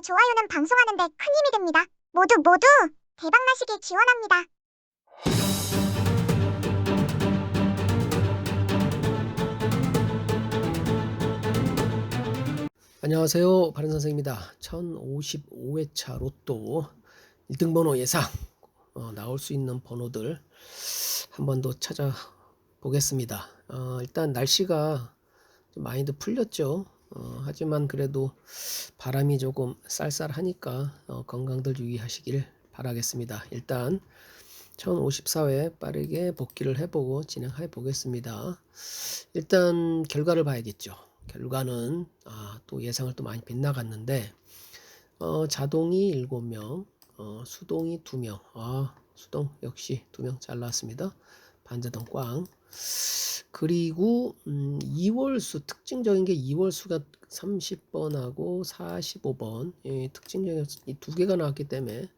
좋아요는 방송하는 데 큰 힘이 됩니다. 모두 대박나시길 기원합니다. 안녕하세요. 바른 선생입니다. 1055회차 로또 1등 번호 예상 나올 수 있는 번호들 한 번 더 찾아보겠습니다. 일단 날씨가 좀 많이도 풀렸죠. 하지만 그래도 바람이 조금 쌀쌀하니까 건강들 유의하시길 바라겠습니다. 일단 1054회 빠르게 복귀를 해보고 진행해 보겠습니다. 일단 결과를 봐야겠죠. 결과는 또 예상을 또 많이 빗나갔는데 자동이 7명, 수동이 2명. 수동 역시 2명 잘 나왔습니다. 반자동 꽝. 그리고 2월수 특징적인 게 2월수가 30번하고 45번 특징적인 이 두 개가 나왔기 때문에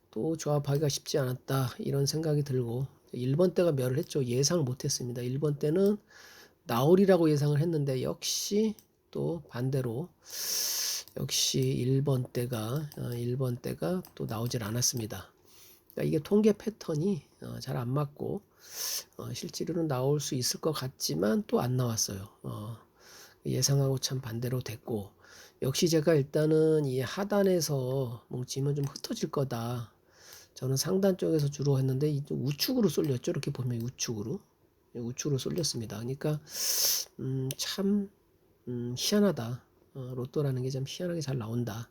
또 조합하기가 쉽지 않았다 이런 생각이 들고 1번 때가 멸을 했죠. 예상을 못했습니다. 1번 때는 나오리라고 예상을 했는데 역시 또 반대로 역시 1번 때가 또 나오질 않았습니다. 그러니까 이게 통계 패턴이 잘 안 맞고 실제로는 나올 수 있을 것 같지만 또 안 나왔어요. 예상하고 참 반대로 됐고 역시 제가 일단은 이 하단에서 뭉치면 좀 흩어질 거다. 저는 상단 쪽에서 주로 했는데 우측으로 쏠렸죠. 이렇게 보면 우측으로 쏠렸습니다. 그러니까 참 희한하다. 로또라는 게 참 희한하게 잘 나온다.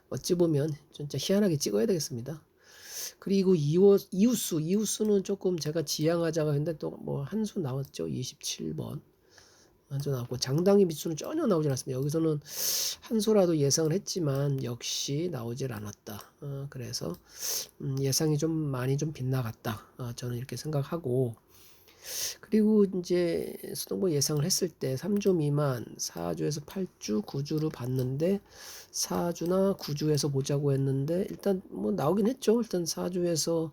어찌 보면 진짜 희한하게 찍어야 되겠습니다. 그리고 이웃수는 조금 제가 지양하자고 했는데 또 뭐 한 수 나왔죠. 27번. 한 수 나왔고 장당의 밑수는 전혀 나오지 않았습니다. 여기서는 한 수라도 예상을 했지만 역시 나오질 않았다. 그래서 예상이 좀 많이 좀 빗나갔다. 저는 이렇게 생각하고 그리고 이제 수동보 예상을 했을 때 3주 미만 4주에서 8주 9주를 봤는데 4주나 9주에서 보자고 했는데 일단 뭐 나오긴 했죠. 일단 4주에서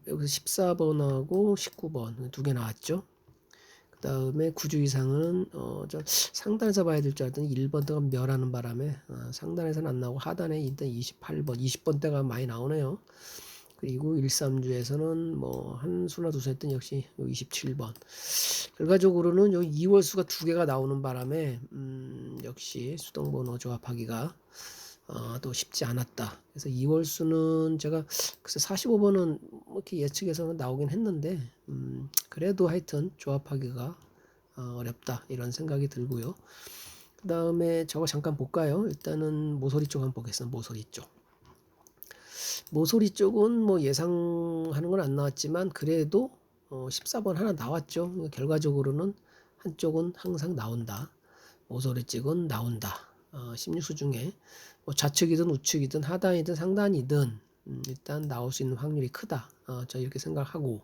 여기서 14번하고 19번 두 개 나왔죠. 그 다음에 9주 이상은 저 상단에서 봐야 될 줄 알았더니 1번대가 멸하는 바람에 상단에서는 안 나오고 하단에 일단 28번 20번대가 많이 나오네요. 그리고 1, 3주에서는 뭐 한 수나 두 수 했던 역시 27번. 결과적으로는 요 2월수가 두 개가 나오는 바람에 역시 수동번호 조합하기가 또 쉽지 않았다. 그래서 2월수는 제가 글쎄 45번은 뭐 이렇게 예측해서는 나오긴 했는데 그래도 하여튼 조합하기가 어렵다 이런 생각이 들고요. 그 다음에 저거 잠깐 볼까요? 일단은 모서리 쪽 한번 보겠습니다. 모서리 쪽. 모서리 쪽은 뭐 예상하는 건 안 나왔지만 그래도 14번 하나 나왔죠. 결과적으로는 한쪽은 항상 나온다. 모서리 쪽은 나온다. 16수 중에 뭐 좌측이든 우측이든 하단이든 상단이든 일단 나올 수 있는 확률이 크다. 저 이렇게 생각하고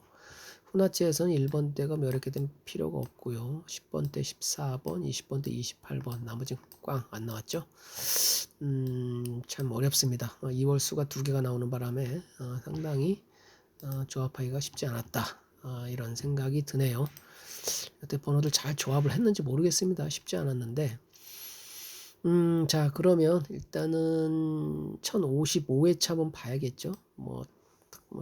후나치에서는 1번 대가 몇 이렇게 된 필요가 없고요. 10번 대 14번, 20번 대 28번 나머지 꽝 안 나왔죠. 참 어렵습니다. 2월 수가 두 개가 나오는 바람에 상당히 조합하기가 쉽지 않았다. 이런 생각이 드네요. 여태 번호들 잘 조합을 했는지 모르겠습니다. 쉽지 않았는데 자 그러면 일단은 1055회차 한번 봐야겠죠. 뭐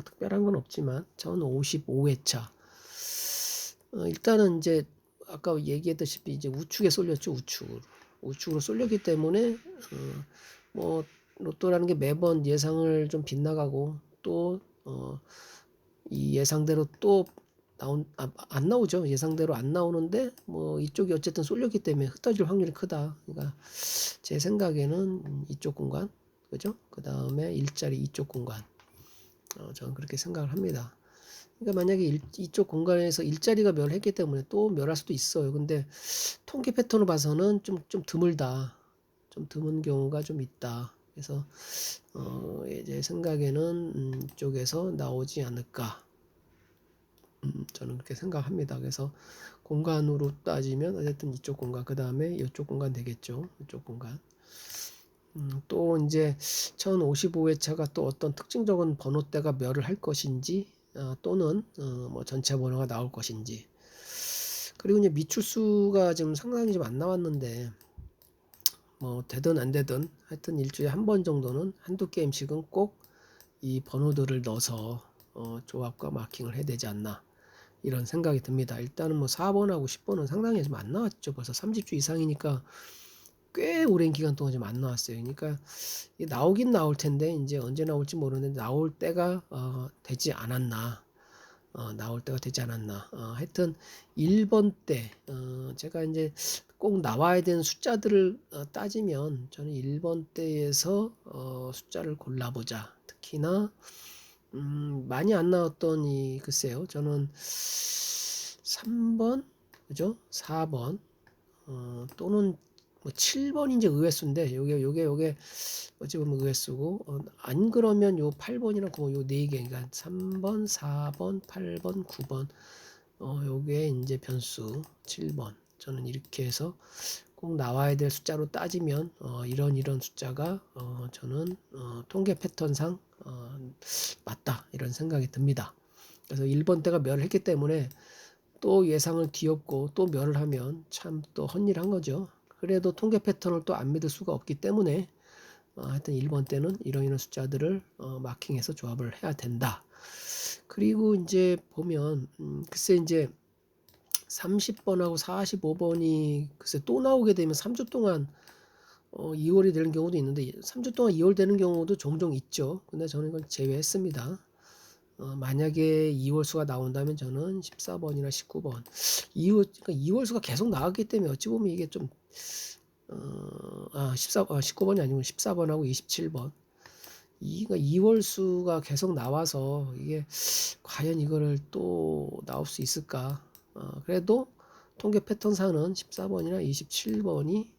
특별한 건 없지만 1055회차 일단은 이제 아까 얘기했다시피 이제 우측에 쏠렸죠. 우측으로 쏠렸기 때문에 뭐 로또라는 게 매번 예상을 좀 빗나가고 또 이 예상대로 또 안 나오죠. 예상대로 안 나오는데 뭐 이쪽이 어쨌든 쏠렸기 때문에 흩어질 확률이 크다. 그러니까 제 생각에는 이쪽 공간 그죠? 그 다음에 일자리 이쪽 공간 저는 그렇게 생각을 합니다. 그러니까 만약에 이쪽 공간에서 일자리가 멸했기 때문에 또 멸할 수도 있어요. 근데 통계 패턴을 봐서는 좀 드물다. 좀 드문 경우가 좀 있다. 그래서 제 생각에는 이쪽에서 나오지 않을까. 저는 그렇게 생각합니다. 그래서 공간으로 따지면 어쨌든 이쪽 공간, 그 다음에 이쪽 공간 되겠죠. 이쪽 공간. 또 이제 1055회차가 또 어떤 특징적인 번호대가 멸을 할 것인지 또는 뭐 전체 번호가 나올 것인지 그리고 이제 미출수가 지금 상당히 좀 안 나왔는데 뭐 되든 안 되든 하여튼 일주일에 한 번 정도는 한두 게임씩은 꼭 이 번호들을 넣어서 조합과 마킹을 해야 되지 않나 이런 생각이 듭니다. 일단은 뭐 4번하고 10번은 상당히 좀 안 나왔죠. 벌써 30주 이상이니까 꽤 오랜 기간 동안 좀 안 나왔어요. 그러니까 나오긴 나올 텐데 이제 언제 나올지 모르는데 나올 때가 되지 않았나. 나올 때가 되지 않았나. 하여튼 1번 때 제가 이제 꼭 나와야 되는 숫자들을 따지면 저는 1번 때에서 숫자를 골라보자. 특히나 많이 안 나왔던 글쎄요. 저는 3번, 그죠? 4번, 또는 뭐 7번이 이제 의외수인데 요게 어찌 보면 의외수고 안 그러면 요 8번이나 9번 요 네 개, 그러니까 3번, 4번, 8번, 9번 요게 이제 변수 7번. 저는 이렇게 해서 꼭 나와야 될 숫자로 따지면 이런 숫자가 저는 통계 패턴상 맞다 이런 생각이 듭니다. 그래서 1번 때가 멸을 했기 때문에 또 예상을 뒤엎고 또 멸을 하면 참 또 헛일한 거죠. 그래도 통계 패턴을 또 안 믿을 수가 없기 때문에 하여튼 1번 때는 이런 숫자들을 마킹해서 조합을 해야 된다. 그리고 이제 보면 글쎄 이제 30번하고 45번이 글쎄 또 나오게 되면 3주 동안 2월이 되는 경우도 있는데 3주 동안 2월 되는 경우도 종종 있죠. 근데 저는 이걸 제외했습니다. 만약에 2월 수가 나온다면 저는 14번이나 19번 2월 수가 계속 나왔기 때문에 어찌 보면 이게 좀 19번이 아니고 14번하고 27번 그러니까 2월 수가 계속 나와서 이게 과연 이거를 또 나올 수 있을까? 그래도 통계 패턴상은 14번이나 27번이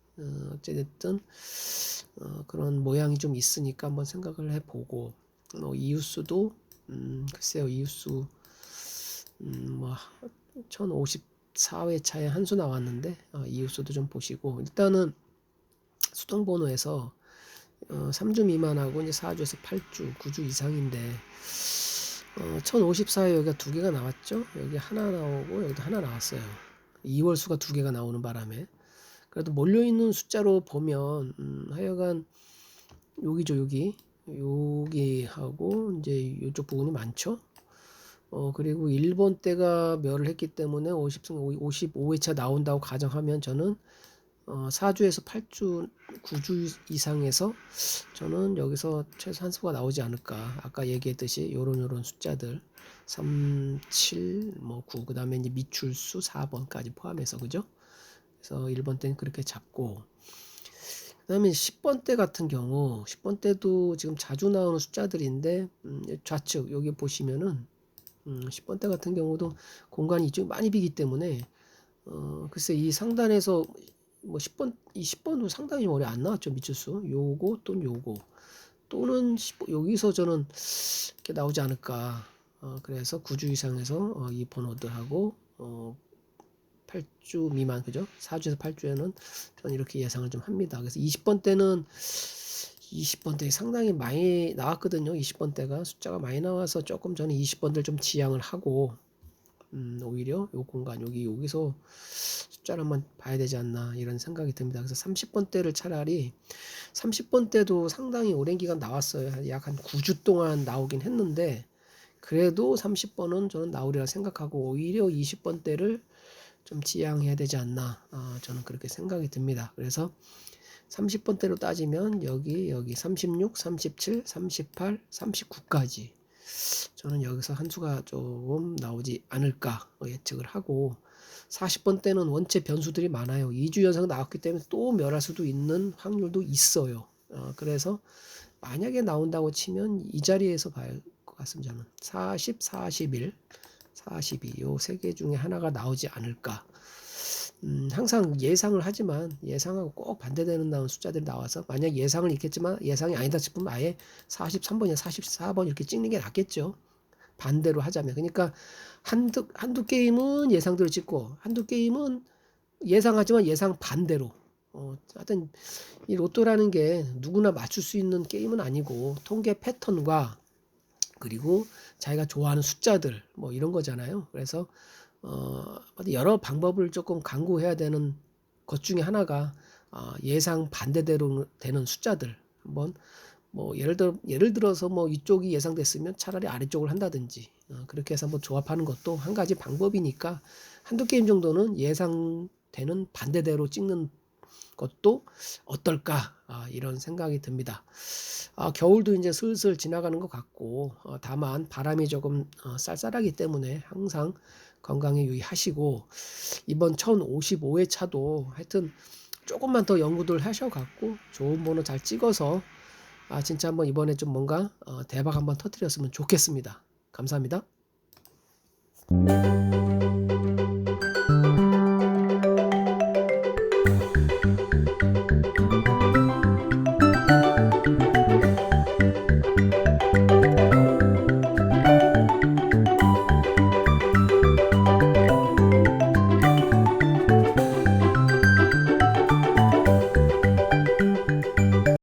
어쨌든 그런 모양이 좀 있으니까 한번 생각을 해보고 이웃수도 글쎄요 이웃수 뭐 1054회 차에 한 수 나왔는데 이웃수도 좀 보시고 일단은 수동번호에서 3주 미만하고 이제 4주에서 8주, 9주 이상인데 1054에 여기가 두 개가 나왔죠. 여기 하나 나오고 여기도 하나 나왔어요. 2월 수가 두 개가 나오는 바람에 그래도 몰려있는 숫자로 보면 하여간 여기죠 여기하고 이제 이쪽 부분이 많죠. 그리고 1번 때가 멸을 했기 때문에 55회차 나온다고 가정하면 저는 4주에서 8주, 9주 이상에서 저는 여기서 최소 한 수가 나오지 않을까. 아까 얘기했듯이 요런 숫자들 3, 7, 뭐 9, 그 다음에 이제 미출수 4번까지 포함해서 그죠? 그래서 1번 때는 그렇게 잡고 그 다음에 10번 때 같은 경우 10번 때도 지금 자주 나오는 숫자들인데 좌측 여기 보시면은 10번 때 같은 경우도 공간이 이쪽이 많이 비기 때문에 글쎄 이 상단에서 뭐 10번 이 10번도 상당히 오래 안 나왔죠 미추수 요거 또는 요거 또는 여기서 저는 이렇게 나오지 않을까. 그래서 9주 이상에서 이 번호들하고 8주 미만 그죠? 4주에서 8주에는 저는 이렇게 예상을 좀 합니다. 그래서 20번 때는 20번 때 상당히 많이 나왔거든요. 20번 때가 숫자가 많이 나와서 조금 저는 20번들 좀 지양을 하고 오히려 요 공간 여기서 숫자를 한번 봐야 되지 않나 이런 생각이 듭니다. 그래서 30번 때를 차라리 30번 때도 상당히 오랜 기간 나왔어요. 약 한 9주 동안 나오긴 했는데 그래도 30번은 저는 나오리라 생각하고 오히려 20번 때를 좀 지양해야 되지 않나 저는 그렇게 생각이 듭니다. 그래서 30번 때로 따지면 여기 36, 37, 38, 39까지 저는 여기서 한 수가 조금 나오지 않을까 예측을 하고 40번 때는 원체 변수들이 많아요. 2주 연속 나왔기 때문에 또 멸할 수도 있는 확률도 있어요. 그래서 만약에 나온다고 치면 이 자리에서 봐야 할 것 같습니다. 저는 40, 41, 42 요 세 개 중에 하나가 나오지 않을까. 항상 예상을 하지만 예상하고 꼭 반대되는 나온 숫자들이 나와서 만약 예상을 읽겠지만 예상이 아니다 싶으면 아예 43번이나 44번 이렇게 찍는 게 낫겠죠. 반대로 하자면. 그러니까 한두 게임은 예상대로 찍고 한두 게임은 예상하지만 예상 반대로. 하여튼 이 로또라는 게 누구나 맞출 수 있는 게임은 아니고 통계 패턴과 그리고 자기가 좋아하는 숫자들 뭐 이런 거잖아요. 그래서 여러 방법을 조금 강구해야 되는 것 중에 하나가 예상 반대대로 되는 숫자들 한번 뭐 예를 들어서 뭐 이쪽이 예상됐으면 차라리 아래쪽을 한다든지 그렇게 해서 한번 조합하는 것도 한 가지 방법이니까 한두 게임 정도는 예상되는 반대대로 찍는 것도 어떨까 이런 생각이 듭니다. 겨울도 이제 슬슬 지나가는 것 같고 다만 바람이 조금 쌀쌀하기 때문에 항상 건강에 유의하시고 이번 1055회 차도 하여튼 조금만 더 연구들 하셔갖고 좋은 번호 잘 찍어서 진짜 한번 이번에 좀 뭔가 대박 한번 터뜨렸으면 좋겠습니다. 감사합니다.